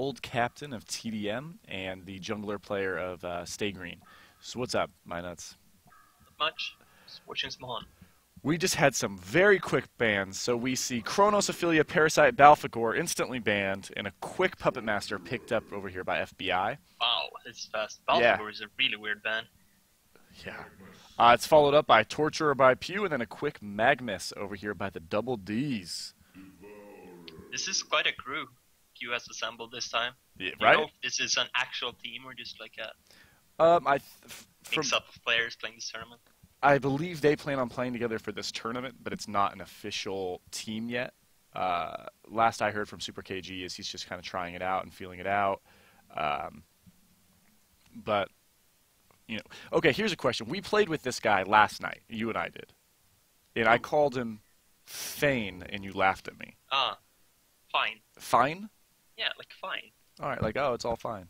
old captain of TDM and the jungler player of Stay Green. So what's up, my nuts? Not much. Just watching some on. We just had some very quick bans. So we see Kronos, Ophelia, Parasite, Balfagor instantly banned, and a quick Puppet Master picked up over here by FBI. Wow, this is fast. Yeah. Baltimore is a really weird ban. Yeah. It's followed up by Torturer by Pew, and then a quick Magnus over here by the Double Ds. This is quite a crew Q has assembled this time. Yeah, You right? know if this is an actual team or just like a From mix-up of players playing this tournament? I believe they plan on playing together for this tournament, but it's not an official team yet. Last I heard from Super KG is he's just kind of trying it out and feeling it out. But, you know, okay, here's a question. We played with this guy last night. You and I did. And I called him Fane, and you laughed at me. Fine. Fine? Yeah, like fine. All right, like, oh, it's all fine.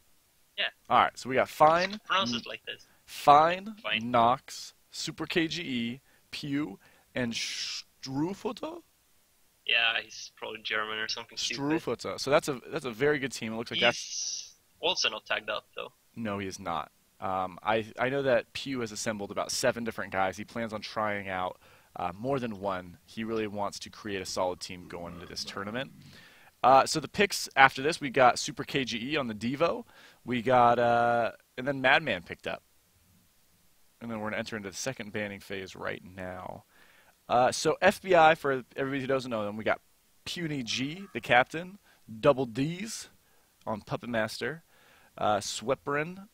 Yeah. All right, so we got Fine, Pronounce it like this. Fine, Fine. Nox, Super KGE, Pew, and Strufutter? Yeah, he's probably German or something stupid. Strufutter. So that's a very good team. It looks like that's... He's also not tagged up, though. No, he is not. I know that Pew has assembled about 7 different guys. He plans on trying out more than one. He really wants to create a solid team going into this tournament. So the picks after this, we got Super KGE on the Devo. We got, and then Madman picked up. And then we're going to enter into the second banning phase right now. So FBI, for everybody who doesn't know them, we got Puny G, the captain, Double D's on Puppet Master, Swepperin,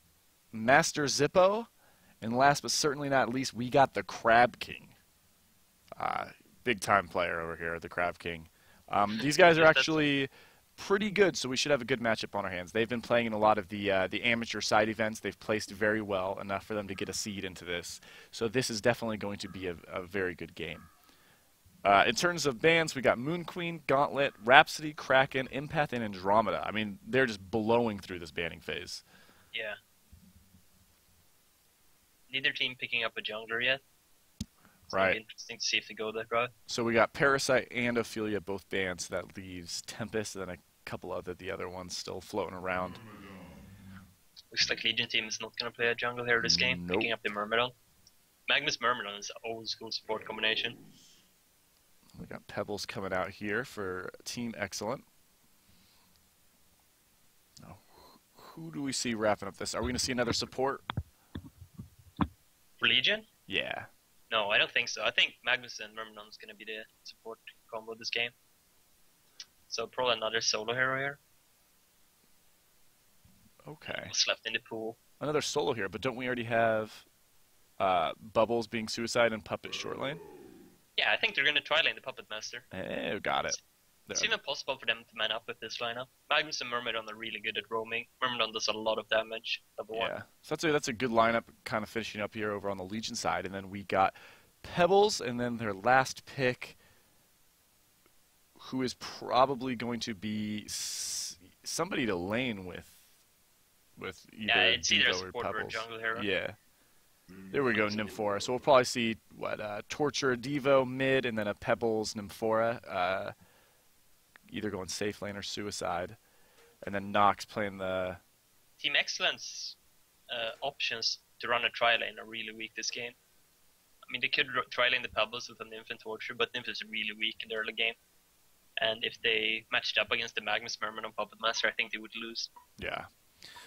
Master Zippo, and last but certainly not least, we got the Crab King. Big time player over here, the Crab King. These guys are actually pretty good, so we should have a good matchup on our hands. They've been playing in a lot of the amateur side events. They've placed very well, enough for them to get a seed into this. So this is definitely going to be a very good game. In terms of bans, we got Moon Queen, Gauntlet, Rhapsody, Kraken, Empath, and Andromeda. I mean, they're just blowing through this banning phase. Yeah. Neither team picking up a jungler yet. It's Right. gonna be interesting to see if they go that route. So we got Parasite and Ophelia both banned, so that leaves Tempest and then a couple of the other ones still floating around. Looks like Legion team is not going to play a jungle here this game, Nope. picking up the Myrmidon. Magnus Myrmidon is an old school support combination. We got Pebbles coming out here for Team Excellent. Now, who do we see wrapping up this? Are we going to see another support? For Legion? Yeah. No, I don't think so. I think Magnus and Myrmidon is going to be the support combo this game. So probably another solo hero here. Okay. What's left in the pool? Another solo here, but don't we already have Bubbles being Suicide and Puppet short lane? Yeah, I think they're going to try lane the Puppet Master. Eh, got it. It's even possible for them to man up with this lineup. Magnus and Myrmidon are really good at roaming. Myrmidon does a lot of damage, level 1. Yeah. So that's a good lineup kind of finishing up here over on the Legion side. And then we got Pebbles, and then their last pick, who is probably going to be somebody to lane with either Yeah, it's either a Devo or support or a Pebbles. jungle hero. Yeah. There we go, Nymphora. So we'll probably see, Torture, Devo, mid, and then a Pebbles, Nymphora, either going safe lane or Suicide. And then Nox playing the... Team Excellence options to run a tri-lane are really weak this game. I mean, they could tri-lane the Pebbles with a Nymph and Torture, but Nymph is really weak in the early game. And if they matched up against the Magnus Myrmidon Puppet Master, I think they would lose. Yeah.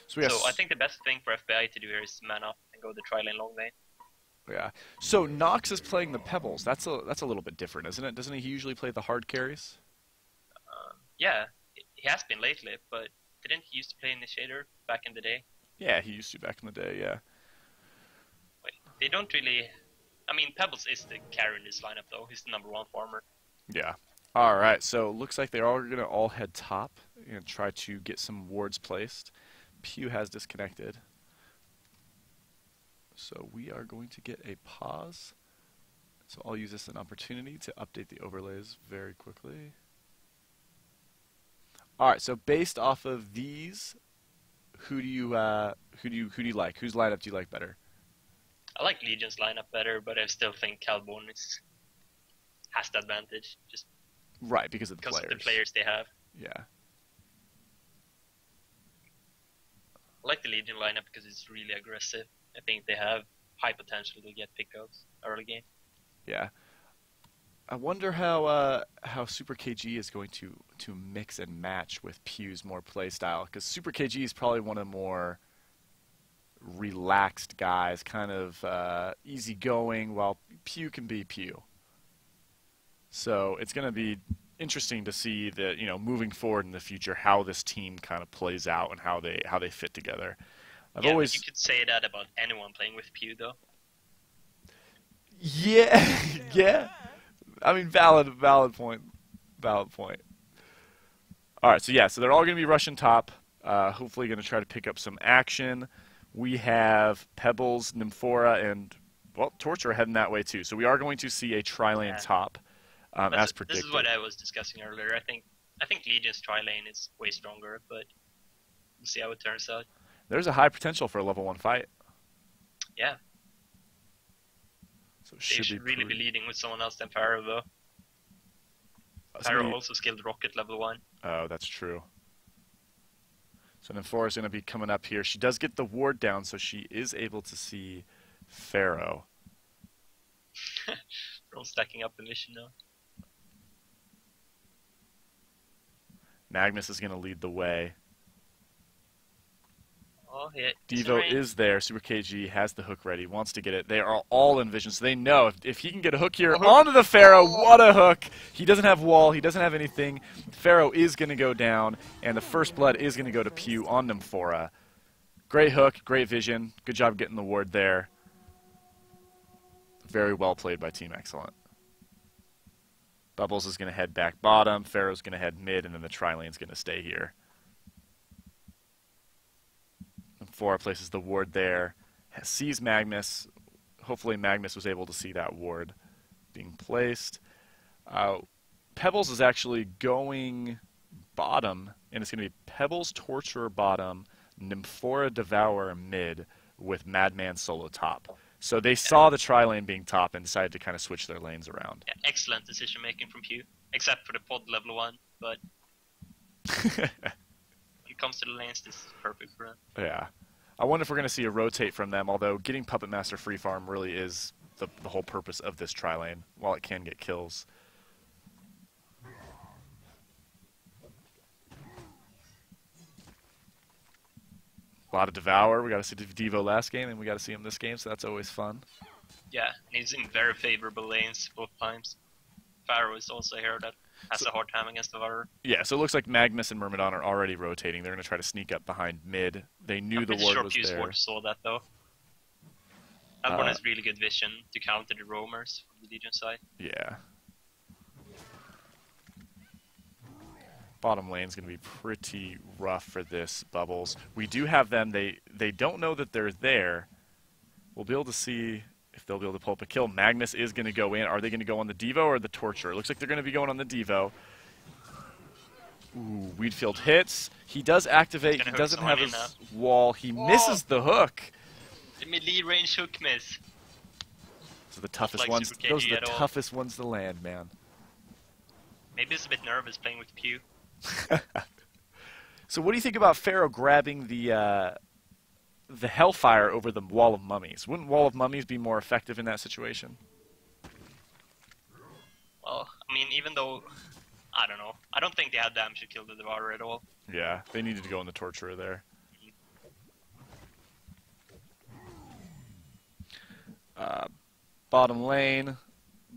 So I think the best thing for FBI to do here is man up and go the tri-lane long lane. Yeah. So Nox is playing the Pebbles. That's a little bit different, isn't it? Doesn't he usually play the hard carries? Yeah, he has been lately, but didn't he used to play Initiator back in the day? Yeah, he used to back in the day, yeah. Wait, they don't really... I mean, Pebbles is the carry in this lineup, though. He's the #1 farmer. Yeah. All right, so looks like they're all going to all head top and try to get some wards placed. Pew has disconnected. So we are going to get a pause. So I'll use this as an opportunity to update the overlays very quickly. All right, so based off of these, who do you like? Whose lineup do you like better? I like Legion's lineup better, but I still think Calbon has the advantage, just Right, because of the because players. of the players they have. Yeah. like the Legion lineup because it's really aggressive. I think they have high potential to get pickups early game. Yeah. I wonder how Super KG is going to mix and match with Pew's more play style, because Super KG is probably one of the more relaxed guys, kind of easygoing, while Pew can be Pew. So it's going to be interesting to see that, you know, moving forward in the future, how this team kind of plays out and how they fit together. I've always, but you could say that about anyone playing with Pew, though. yeah, yeah. I mean, valid point. Valid point. All right, so yeah, so they're all going to be rushing top. Hopefully going to try to pick up some action. We have Pebbles, Nymphora, and, well, Torture heading that way too. So we are going to see a tri-lane top, as predicted. This is what I was discussing earlier. I think Legion's tri-lane is way stronger, but we'll see how it turns out. There's a high potential for a level 1 fight. Yeah. So they should really be leading with someone else than Pharaoh, though. Pharaoh also skilled Rocket level 1. Oh, that's true. So Nymphora's going to be coming up here. She does get the ward down, so she is able to see Pharaoh. They're all stacking up the mission now. Magnus is going to lead the way. Oh, yeah. Devo is there. Super KG has the hook ready, wants to get it. They are all in vision, so they know if he can get a hook here onto the Pharaoh, what a hook. He doesn't have wall. He doesn't have anything. Pharaoh is going to go down, and the first blood is going to go to Pew on Nymphora. Great hook, great vision. Good job getting the ward there. Very well played by Team Excellent. Bubbles is going to head back bottom. Pharaoh's going to head mid, and then the tri-lane's going to stay here. Nymphora places the ward there, sees Magnus. Hopefully Magnus was able to see that ward being placed. Pebbles is actually going bottom, and it's going to be Pebbles, Torturer bottom, Nymphora, Devourer mid, with Madman solo top. So they saw the tri-lane being top and decided to kind of switch their lanes around. Yeah, excellent decision making from Pew, except for the pod level 1, but when it comes to the lanes, this is perfect for them. Yeah. I wonder if we're going to see a rotate from them, although getting Puppet Master free farm really is the whole purpose of this tri-lane, while it can get kills. A lot of Devour. We got to see Devo last game, and we got to see him this game, so that's always fun. Yeah, and he's in very favorable lanes both times. Pharaoh is also a hero that has a hard time against Devour. Yeah, so it looks like Magnus and Myrmidon are already rotating. They're going to try to sneak up behind mid. They knew the ward was there. Ward saw that, though. That one has really good vision to counter the roamers from the Legion side. Yeah. Bottom lane's going to be pretty rough for this, Bubbles. We do have them. They don't know that they're there. We'll be able to see if they'll be able to pull up a kill. Magnus is going to go in. Are they going to go on the Devo or the Torture? It looks like they're going to be going on the Devo. Ooh, Weedfield hits. He does activate. He doesn't have his wall. He misses the hook. The melee range hook miss. Those are the toughest ones. Those are the toughest ones to land, man. Maybe he's a bit nervous playing with Pew. So what do you think about Pharaoh grabbing the Hellfire over the Wall of Mummies? Wouldn't Wall of Mummies be more effective in that situation? Well, I mean, even though, I don't know. I don't think they had damage to kill the Devourer at all. Yeah, they needed to go in the Torturer there. Bottom lane,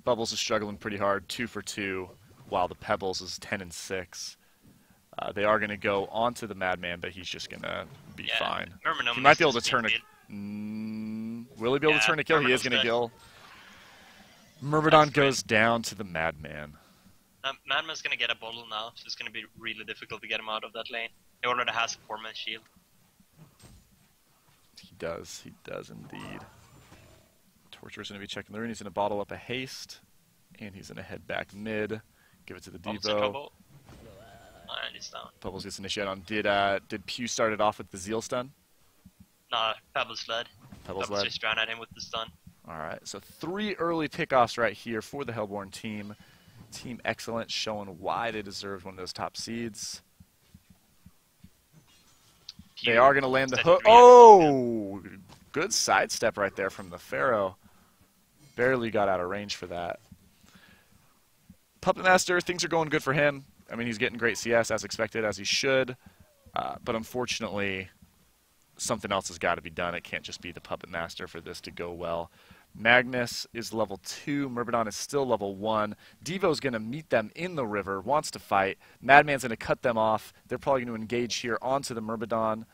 Bubbles is struggling pretty hard, 2 for 2, while the Pebbles is 10 and 6. They are going to go onto the Madman, but he's just going to be fine. He might be able to turn a... will he be able to turn a kill? He is going to kill. Myrmidon goes down to the Madman. Madman's going to get a bottle now, so it's going to be really difficult to get him out of that lane. He already has a 4-man shield. He does indeed. Torturer's going to be checking the rune. He's going to bottle up a haste, and he's going to head back mid. Give it to the Devo. And he's down. Pebbles gets initiated on. Did Pew start it off with the Zeal stun? Nah, Pebbles led. Pebbles just ran at him with the stun. Alright, so 3 early pickoffs right here for the Hellborn team. Team Excellent showing why they deserved one of those top seeds. They are going to land the hook. Instead of Oh! Good sidestep right there from the Pharaoh. Barely got out of range for that. Puppet Master, things are going good for him. I mean, he's getting great CS as expected, as he should. But unfortunately, something else has got to be done. It can't just be the Puppet Master for this to go well. Magnus is level 2. Myrmidon is still level 1. Devo's going to meet them in the river, wants to fight. Madman's going to cut them off. They're probably going to engage here onto the Myrmidon.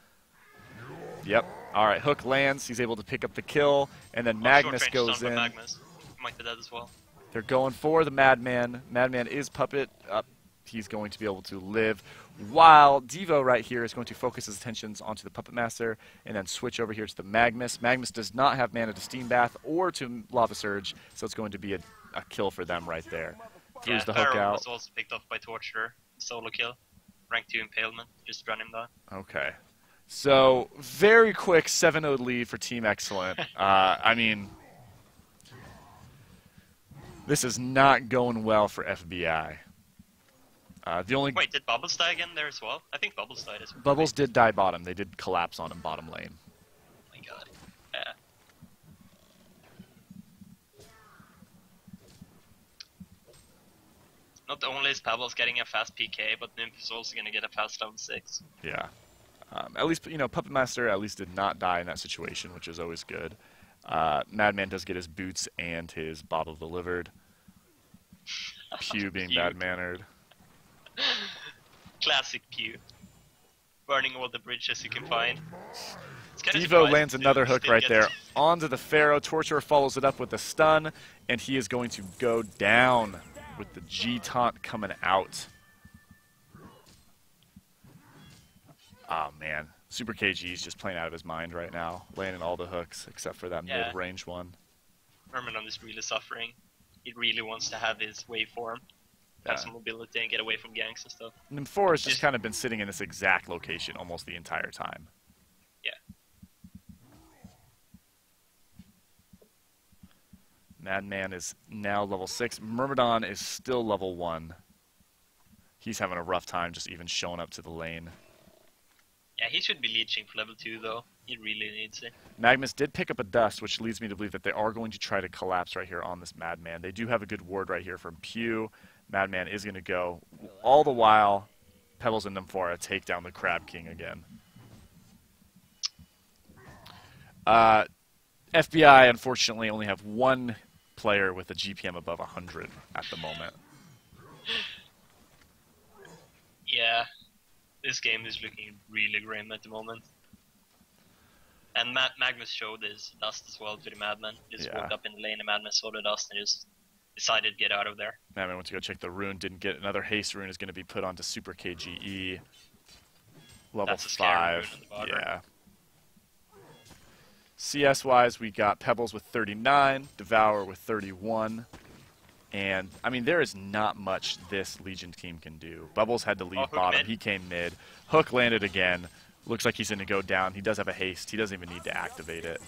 Yep. All right, Hook lands. He's able to pick up the kill. And then Magnus goes in. Magnus might be dead as well. They're going for the Madman. Madman is Puppet. He's going to be able to live. While Devo right here is going to focus his attentions onto the Puppet Master and then switch over here to the Magnus. Magnus does not have mana to Steam Bath or to Lava Surge, so it's going to be a kill for them right there. Throws the hook out. Was also picked off by Torture. Solo kill. Rank 2 Impalement. Just run him down. Okay. So, very quick 7-0 lead for Team Excellent. I mean, this is not going well for FBI. Wait, did Bubbles die again there as well? I think Bubbles died as well. Bubbles did die bottom. They did collapse on him bottom lane. Oh my god. Yeah. Not only is Pebbles getting a fast PK, but Nymph is also going to get a fast level 6. Yeah. At least, you know, Puppet Master at least did not die in that situation, which is always good. Madman does get his boots and his bottle delivered. Pew being bad-mannered. Classic Pew. Burning all the bridges you can find. Devo lands another hook right there onto the Pharaoh. Torturer follows it up with a stun, and he is going to go down with the G-taunt coming out. Oh, man. Super KG is just playing out of his mind right now, landing all the hooks except for that mid-range one. Myrmidon is really suffering. He really wants to have his waveform, have some mobility, and get away from ganks and stuff. And 4 has just kind of been sitting in this exact location almost the entire time. Yeah. Madman is now level 6. Myrmidon is still level 1. He's having a rough time just even showing up to the lane. Yeah, he should be leeching for level 2, though. He really needs it. Magnus did pick up a dust, which leads me to believe that they are going to try to collapse right here on this Madman. They do have a good ward right here from Pew. Madman is going to go. All the while, Pebbles and Nymphora take down the Crab King again. FBI, unfortunately, only have one player with a GPM above 100 at the moment. Yeah. This game is looking really grim at the moment. And Magnus showed his dust as well to the Madman. Just walked up in the lane, and Madman saw the dust and just decided to get out of there. Madman went to go check the rune, didn't get another haste rune is going to be put onto Super KGE. Level 5. Yeah. CS-wise, we got Pebbles with 39, Devour with 31. And, I mean, there is not much this Legion team can do. Bubbles had to leave bottom. Mid. He came mid. Hook landed again. Looks like he's going to go down. He does have a haste. He doesn't even need to activate it.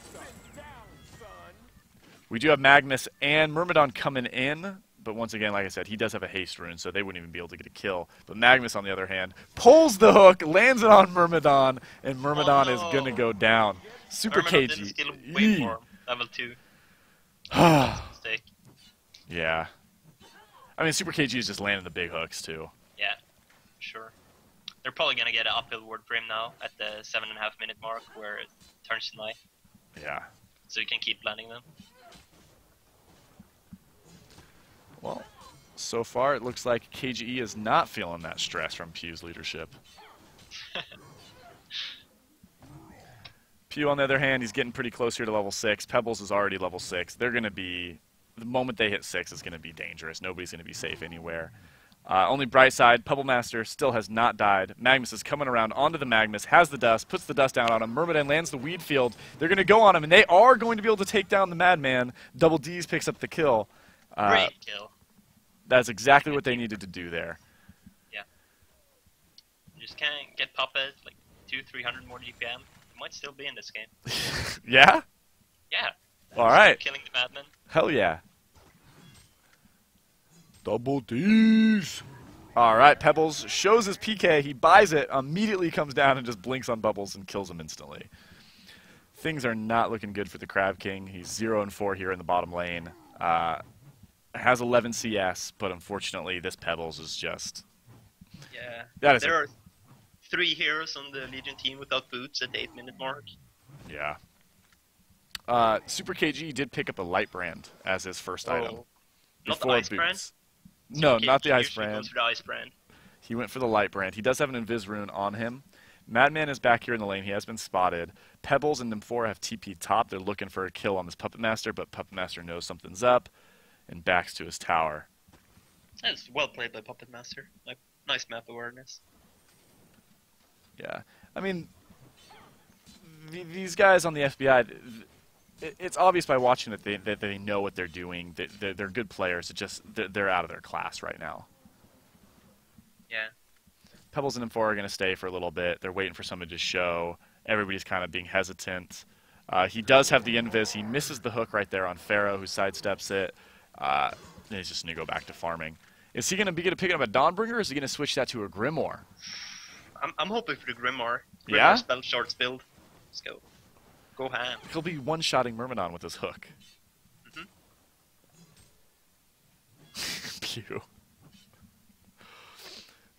We do have Magnus and Myrmidon coming in. But once again, like I said, he does have a haste rune, so they wouldn't even be able to get a kill. But Magnus, on the other hand, pulls the hook, lands it on Myrmidon, and Myrmidon is going to go down. Super KG. Level 2. Mistake. Yeah. I mean, Super KG is just landing the big hooks, too. Yeah, sure. They're probably going to get an uphill ward frame now at the 7.5 minute mark where it turns to night. Yeah. So you can keep landing them. Well, so far it looks like KGE is not feeling that stress from Pew's leadership. Pew, on the other hand, he's getting pretty close here to level 6. Pebbles is already level 6. They're going to be... The moment they hit 6 is going to be dangerous. Nobody's going to be safe anywhere. Only bright side, Puppet Master still has not died. Magnus is coming around onto the Magnus, has the dust, puts the dust down on him. Myrmidon lands the Weed Field. They're going to go on him, and they are going to be able to take down the Madman. Double D's picks up the kill. Great kill. That's exactly what they needed to do there. Yeah. You just can't get Puppet, like 200-300 more GPM. You might still be in this game. Yeah? Yeah. All right. Killing the Madman. Hell yeah. Double D's. All right, Pebbles shows his PK. He buys it, immediately comes down and just blinks on Bubbles and kills him instantly. Things are not looking good for the Crab King. He's 0-4 here in the bottom lane. Has 11 CS, but unfortunately this Pebbles is just... Yeah. There are 3 heroes on the Legion team without boots at the 8-minute mark. Yeah. Super KG did pick up a light brand as his first item. Not the ice brand? No, not the ice usually brand. goes for the ice brand. He went for the light brand. He does have an Invis rune on him. Madman is back here in the lane. He has been spotted. Pebbles and Nymphoria have TP top. They're looking for a kill on this Puppet Master, but Puppet Master knows something's up and backs to his tower. That's well played by Puppet Master. Like, nice map awareness. Yeah. I mean, these guys on the FBI, it's obvious by watching that they know what they're doing. They're good players. It's just they're out of their class right now. Yeah. Pebbles and Nymphoria are going to stay for a little bit. They're waiting for somebody to show. Everybody's kind of being hesitant. He does have the Invis. He misses the hook right there on Pharaoh, who sidesteps it. And he's just going to go back to farming. Is he going to be picking up a Dawnbringer, or is he going to switch that to a Grimoire? I'm hoping for the Grimoire. Yeah? Spell short build. Let's go. Go ham. He'll be one-shotting Myrmidon with his hook. Pew.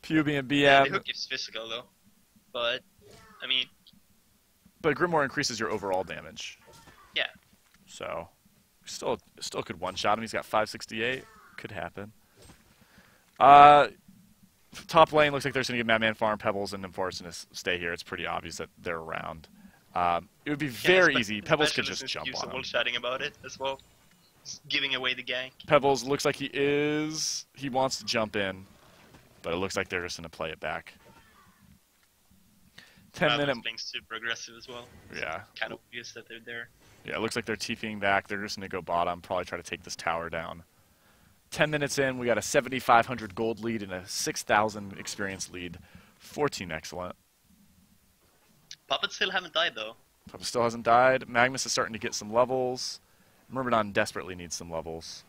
Pew being BM. Yeah, the hook is physical though. But, I mean... But Grimoire increases your overall damage. Yeah. So, still could one-shot him. He's got 568. Could happen. Top lane looks like they're going to get Madman farm, Pebbles, and Nymphoria going to stay here. It's pretty obvious that they're around. It would be very easy. Pebbles could just jump on him. Chatting about it as well. Just giving away the gank. Pebbles looks like he wants to jump in, but it looks like they're just going to play it back. 10-minute. Being super aggressive as well. Yeah. Kind of obvious that they're there. Yeah, it looks like they're TPing back. They're just going to go bottom, probably try to take this tower down. 10 minutes in, we got a 7,500 gold lead and a 6,000 experience lead. 14 excellent. Puppet still haven't died though. Puppet still hasn't died. Magnus is starting to get some levels. Myrmidon desperately needs some levels.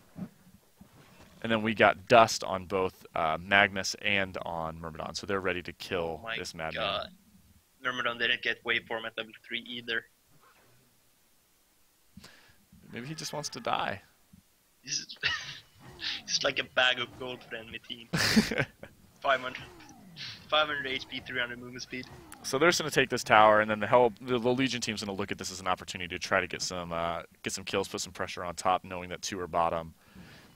And then we got Dust on both Magnus and on Myrmidon, so they're ready to kill this Madman. God. Myrmidon didn't get waveform at level 3 either. Maybe he just wants to die. It's like a bag of gold for the enemy team. 500 HP, 300 movement speed. So they're just going to take this tower, and then the Legion team's going to look at this as an opportunity to try to get some kills, put some pressure on top, knowing that 2 are bottom.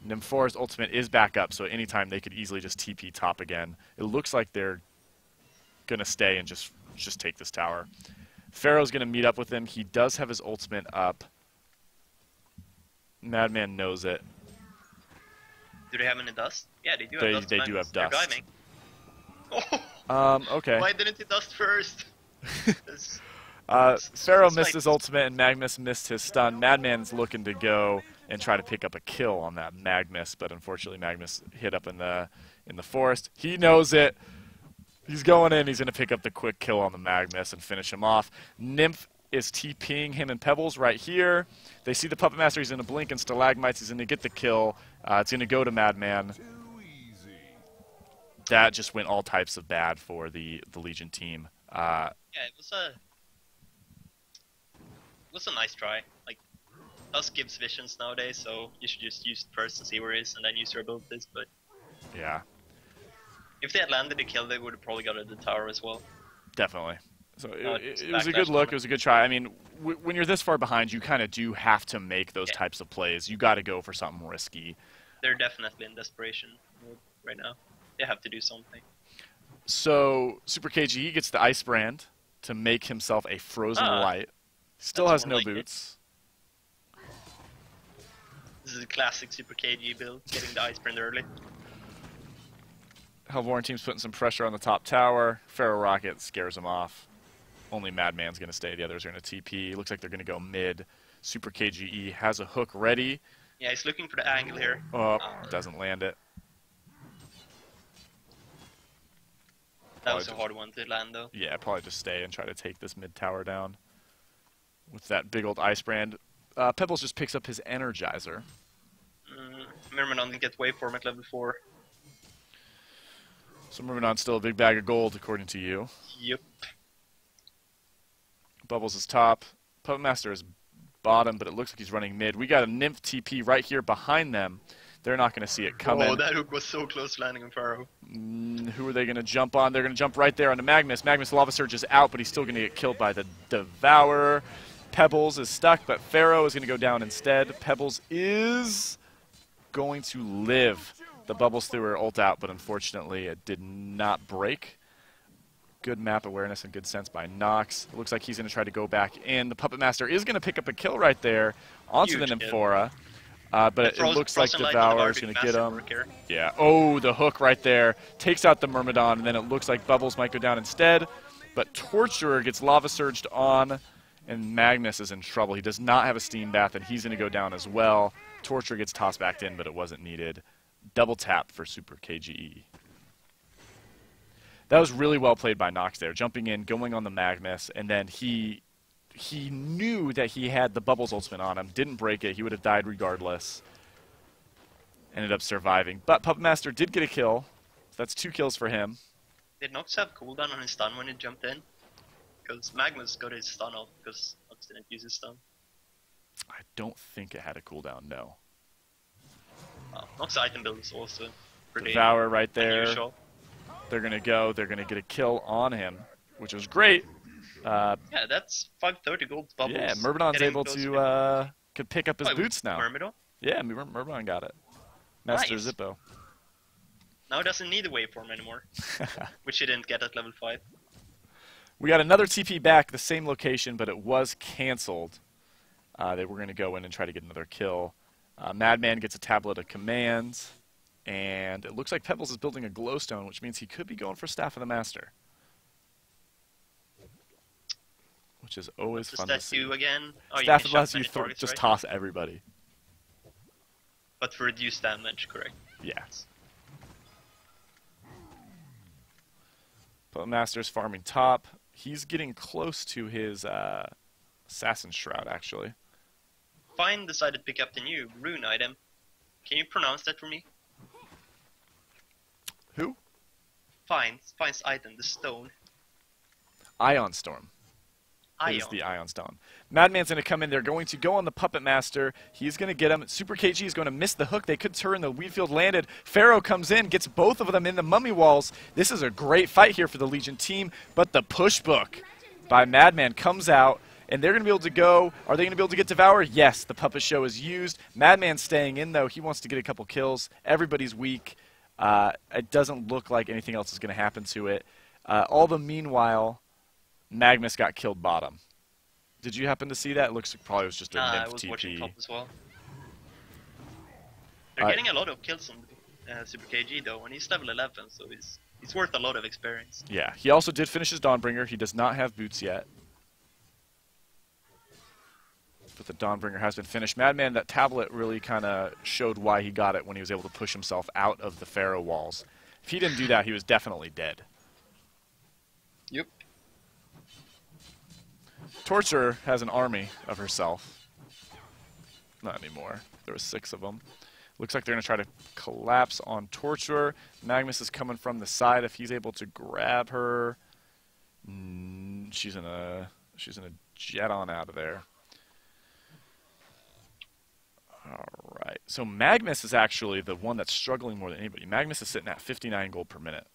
Nymphoria's ultimate is back up, so at any time they could easily just TP top again. It looks like they're going to stay and just take this tower. Pharaoh's going to meet up with him. He does have his ultimate up. Madman knows it. Do they have any dust? Yeah, they do have dust. They do have dust. They're diving. Oh. Okay. Why didn't he dust first? Pharaoh missed his ultimate and Magnus missed his stun. Madman's looking to go and try to pick up a kill on that Magnus, but unfortunately Magnus hit up in the forest. He knows it. He's going in. He's going to pick up the quick kill on the Magnus and finish him off. Nymph is TPing him and Pebbles right here. They see the Puppet Master. He's going to blink and Stalagmites. He's going to get the kill. It's going to go to Madman. That just went all types of bad for the Legion team. Yeah, it was a nice try. Like, Dusk gives visions nowadays, so you should just use it first and see where it is, and then use your abilities. But yeah, if they had landed the kill, they would have probably got at the tower as well. Definitely. So it was a good look. It was a good try. I mean, when you're this far behind, you kind of do have to make those types of plays. You got to go for something risky. They're definitely in desperation mode right now. They have to do something. So Super KG gets the Ice Brand to make himself a Frozen Light. Still has no boots. This is a classic Super KG build, getting the Ice Brand early. Hellborn team's putting some pressure on the top tower. Pharaoh Rocket scares him off. Only Madman's going to stay. The others are going to TP. Looks like they're going to go mid. Super KGE has a hook ready. Yeah, he's looking for the angle here. Oh, doesn't land it. That was a hard one to land, though. Yeah, probably just stay and try to take this mid tower down with that big old Ice Brand. Pebbles just picks up his Energizer. Myrmidon didn't get waveform at level 4. So moving on, still a big bag of gold, according to you. Yep. Bubbles is top. Puppet Master is bottom, but it looks like he's running mid. We got a Nymph TP right here behind them. They're not going to see it coming. Oh, that hook was so close to landing on Pharaoh. Who are they going to jump on? They're going to jump right there onto Magnus. Magnus Lava Surge is out, but he's still going to get killed by the Devourer. Pebbles is stuck, but Pharaoh is going to go down instead. Pebbles is going to live. The Bubbles threw her ult out, but unfortunately it did not break. Good map awareness and good sense by Nox. It looks like he's going to try to go back in. The Puppet Master is going to pick up a kill right there onto the Nymphora. But it looks like Devourer is going to get him. Yeah. Oh, the hook right there takes out the Myrmidon, and then it looks like Bubbles might go down instead. But Torturer gets Lava Surged on, and Magnus is in trouble. He does not have a Steam Bath, and he's going to go down as well. Torturer gets tossed back in, but it wasn't needed. Double tap for Super KGE. That was really well played by Nox there, jumping in, going on the Magnus, and then he knew that he had the Bubbles ultimate on him, didn't break it, he would have died regardless. Ended up surviving. But Puppet Master did get a kill, so that's 2 kills for him. Did Nox have cooldown on his stun when he jumped in? Because Magnus got his stun off because Nox didn't use his stun. I don't think it had a cooldown, no. Nox's item build is also pretty Devour right there. unusual. They're going to get a kill on him, which was great. Yeah, that's 530 gold Bubbles. Yeah, Myrmidon's able to could pick up his boots now. Myrmidon? Yeah, Myrmidon got it. Master Nice. Zippo. Now he doesn't need a waveform anymore, which he didn't get at level 5. We got another TP back, the same location, but it was canceled. They were going to go in and try to get another kill. Madman gets a tablet of commands, and it looks like Pebbles is building a glowstone, which means he could be going for Staff of the Master. Which is always fun to see. Do again? Oh, Staff you lets you targets, just right? toss everybody. But for reduced damage, correct? Yes. Puppet Master's farming top. He's getting close to his Assassin's Shroud, actually. Fine decided to pick up the new rune item. Can you pronounce that for me? Who? Fine's item, the stone. Ion Storm. Ion. Is the Ion Stone. Madman's going to come in. They're going to go on the Puppet Master. He's going to get him. Super KG is going to miss the hook. They could turn. The Weedfield landed. Pharaoh comes in, gets both of them in the mummy walls. This is a great fight here for the Legion team, but the push book by Madman comes out, and they're going to be able to go. Are they going to be able to get Devour? Yes, the Puppet Show is used. Madman's staying in, though. He wants to get a couple kills. Everybody's weak. It doesn't look like anything else is going to happen to it. All the meanwhile, Magnus got killed bottom. Did you happen to see that? It looks like probably was just a Nymph I was TP. watching top as well. They're getting a lot of kills on Super KG though, and he's level 11, so he's worth a lot of experience. Yeah, he also did finish his Dawnbringer. He does not have boots yet. But the Dawnbringer has been finished. Madman, that tablet really kind of showed why he got it when he was able to push himself out of the Pharaoh walls. If he didn't do that, he was definitely dead. Yep. Torture has an army of herself. Not anymore. There was 6 of them. Looks like they're going to try to collapse on Torturer. Magnus is coming from the side. If he's able to grab her, she's in a jet on out of there. All right. So Magnus is actually the one that's struggling more than anybody. Magnus is sitting at 59 gold per minute.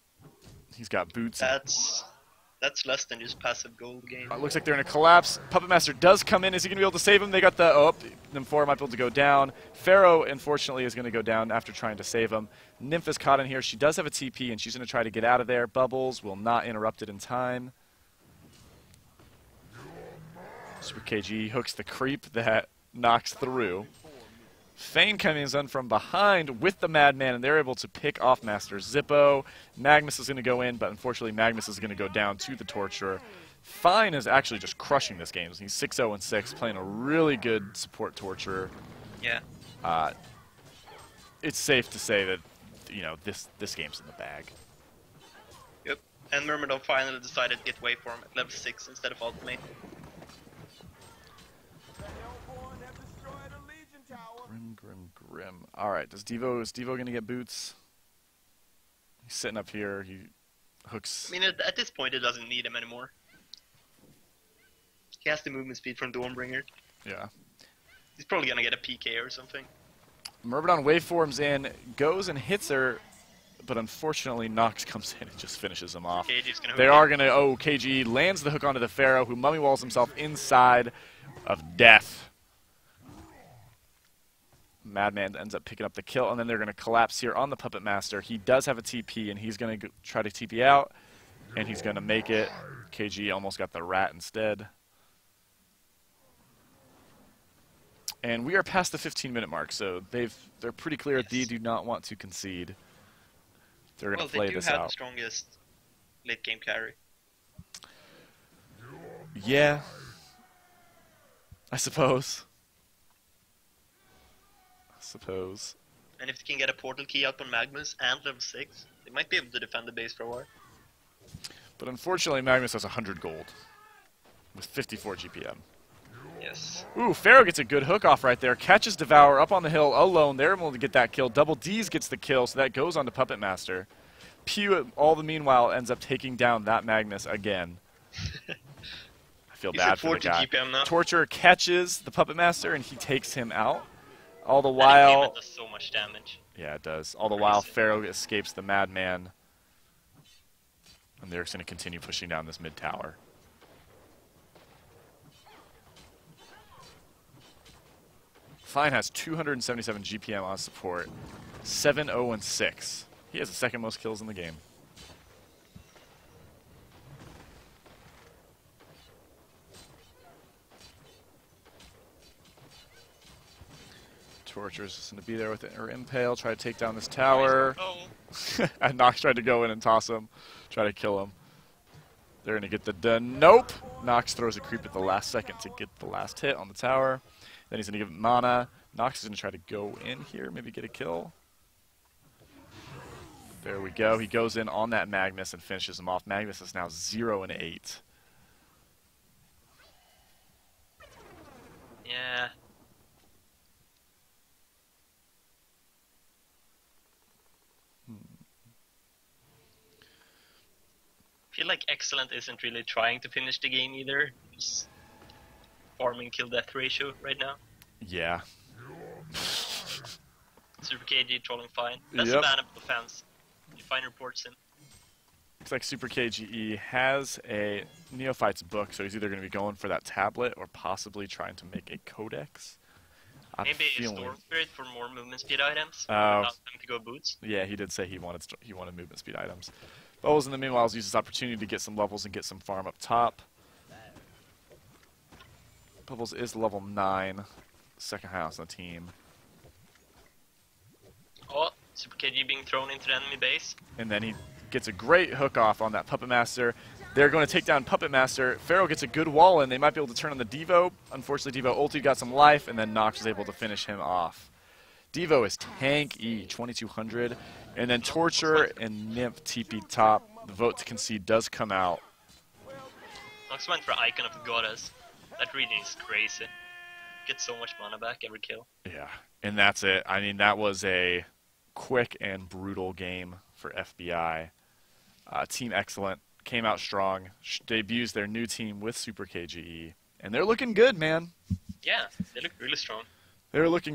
He's got boots. That's less than just passive gold gain. Looks like they're in a collapse. Puppet Master does come in. Is he going to be able to save him? They got the... Oh, Nymphora might be able to go down. Pharaoh, unfortunately, is going to go down after trying to save him. Nymph is caught in here. She does have a TP, and she's going to try to get out of there. Bubbles will not interrupt it in time. Super KG hooks the creep that knocks through. Fane comes in from behind with the Madman, and they're able to pick off Master Zippo. Magnus is going to go in, but unfortunately Magnus is going to go down to the Torturer. Fine is actually just crushing this game. He's 6-0-6, playing a really good support Torturer. Yeah. It's safe to say that, you know, this game's in the bag. Yep. And Myrmidon finally decided to get waveform at level 6 instead of ultimate. Grim. All right, is Devo going to get boots? He's sitting up here. He hooks. I mean, at this point, it doesn't need him anymore. He has the movement speed from Dawnbringer. Yeah. He's probably gonna get a PK or something. Myrmidon waveforms in, goes and hits her, but unfortunately Nox comes in and just finishes him off. KG's gonna They are going to, oh, KG lands the hook onto the Pharaoh, who mummy walls himself inside of death. Madman ends up picking up the kill, and then they're going to collapse here on the Puppet Master. He does have a TP, and he's going to try to TP out, and he's going to make it. KG almost got the rat instead. And we are past the 15-minute mark, so they're pretty clear they do not want to concede. They're going to play this out. They do have the strongest late-game carry. Yeah. I suppose. And if they can get a portal key up on Magnus and level 6, they might be able to defend the base for a while. But unfortunately, Magnus has 100 gold with 54 GPM. Yes. Ooh, Pharaoh gets a good hook off right there. Catches Devour up on the hill alone. They're able to get that kill. Double D's gets the kill, so that goes on to Puppet Master. Pew, all the meanwhile, ends up taking down that Magnus again. I feel bad for the guy. GPM now. Torture catches the Puppet Master, and he takes him out. All the while... That does so much damage. Yeah, it does. All the while, Pharaoh escapes the Madman. And they're just going to continue pushing down this mid-tower. Fine has 277 GPM on support, 7-0-6. He has the second most kills in the game. Torture's just going to be there with her impale, try to take down this tower. Oh. And Nox tried to go in and toss him, try to kill him. They're going to get the done. Nope! Nox throws a creep at the last second to get the last hit on the tower. Then he's going to give it mana. Nox is going to try to go in here, maybe get a kill. There we go. He goes in on that Magnus and finishes him off. Magnus is now 0-8. Yeah. I feel like Excellent isn't really trying to finish the game either. Just farming kill death ratio right now. Yeah. Super KG trolling fine. That's Yep. a ban of defense. You find reports him. Looks like Super KGE has a Neophyte's book, so he's either going to be going for that tablet or possibly trying to make a codex. Maybe a Storm Spirit for more movement speed items. Oh. Not them to go boots. Yeah, he did say he wanted movement speed items. Bubbles in the meanwhile uses this opportunity to get some levels and get some farm up top. Bubbles is level 9, second highest on the team. Oh, Super KG being thrown into the enemy base. And then he gets a great hook off on that Puppet Master. They're going to take down Puppet Master. Pharaoh gets a good wall in. They might be able to turn on the Devo. Unfortunately, Devo ulti got some life, and then Nox was able to finish him off. Devo is tank E, 2200. And then Torture and Nymph TP top. The vote to concede does come out. Nox went for Icon of the Goddess. That region is crazy. Gets so much mana back every kill. Yeah, and that's it. I mean, that was a quick and brutal game for FBI. Team Excellent came out strong, debuts their new team with Super KGE, and they're looking good, man. Yeah, they look really strong. They're looking